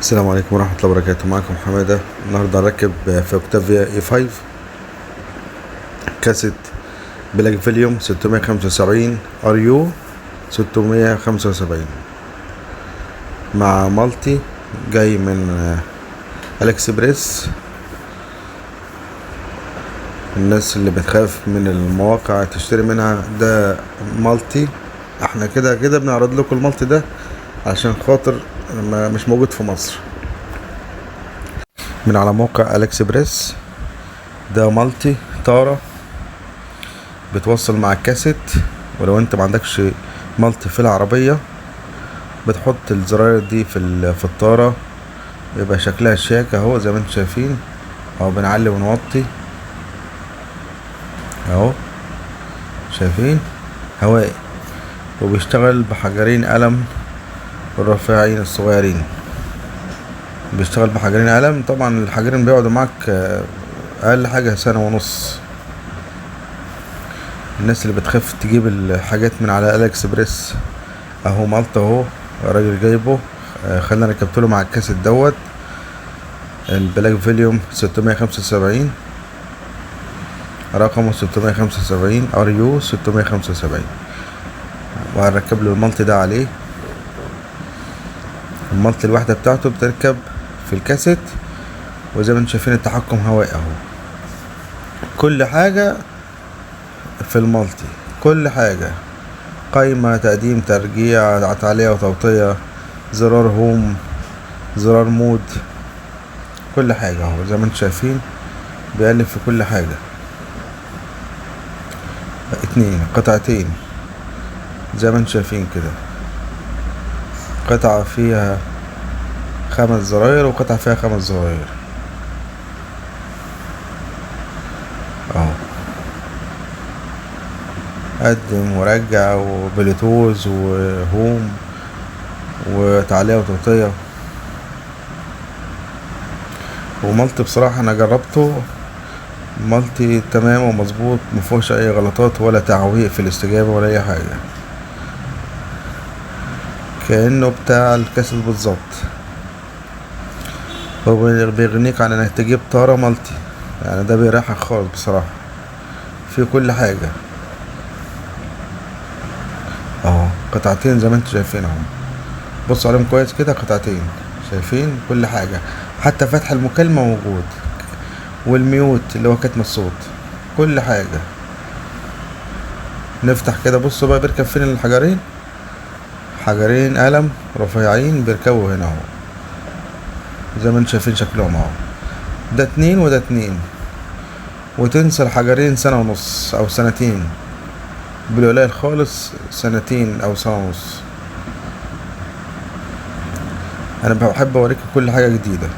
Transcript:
السلام عليكم ورحمة الله وبركاته. معكم حمادة. النهاردة هنركب في اوكتافيا اي 5 كاسيت بلاك فيليوم 675 ار يو 675 مع مالتي جاي من الاكسبريس. الناس اللي بتخاف من المواقع تشتري منها ده مالتي، احنا كده كده بنعرض لكم المالتي ده عشان خاطر مش موجود في مصر. من على موقع الاكسبريس ده مالتي طارة بتوصل مع الكاسيت، ولو انت ما عندكش مالتي في العربية بتحط الزراير دي في الطارة، يبقى شكلها شيك اهو زي ما انتم شايفين اهو. بنعلي ونوطي اهو، شايفين هوائي، وبيشتغل بحجرين قلم الرافعين الصغيرين. بيشتغل بحجرين قلم، طبعا الحجرين بيقعدوا معك اقل حاجة سنة ونص. الناس اللي بتخاف تجيب الحاجات من على الاكسبريس اهو مالطا اهو الراجل جايبه. خلينا ركبتله مع الكاسيت دوت البلاك فيليوم 675 رقمه 675 ار يو 675، وهنركب له المالتي ده عليه. المالتي الواحدة بتاعته بتركب في الكاسيت، وزي ما انتم شايفين التحكم هوائي اهو. كل حاجة في المالتي، كل حاجة، قايمة، تقديم، ترجيع، تعلية وتوطية، زرار هوم، زرار مود، كل حاجة اهو زي ما انتم شايفين بيقلب في كل حاجة. اتنين قطعتين زي ما انتم شايفين كده، قطعة فيها 5 زراير وقطعة فيها 5 زراير اهو. قدم ورجع وبلوتوز وهوم وتعلية وتوطية. ومالتي بصراحة انا جربته، مالتي تمام ومظبوط، مفيهوش اي غلطات ولا تعويق في الاستجابة ولا اي حاجة، كأنه بتاع الكاسيت بالظبط. هو بيغنيك عن انك تجيب طارة مالتي، يعني ده بيريحك خالص بصراحة في كل حاجة اهو. قطعتين زي ما انتم شايفين اهو، بصوا عليهم كويس كده، قطعتين شايفين كل حاجة، حتى فتح المكالمة موجود، والميوت اللي هو كتم الصوت، كل حاجة. نفتح كده، بصوا بقى بيركب فين الحجرين، حجرين قلم رفيعين بيركبوا هنا اهو زي ما انتم شايفين شكلهم اهو. ده 2 وده 2، وتنسى الحجرين سنة ونص او سنتين، بالقليل خالص 2 او سنة ونص. انا بحب اوريك كل حاجة جديدة.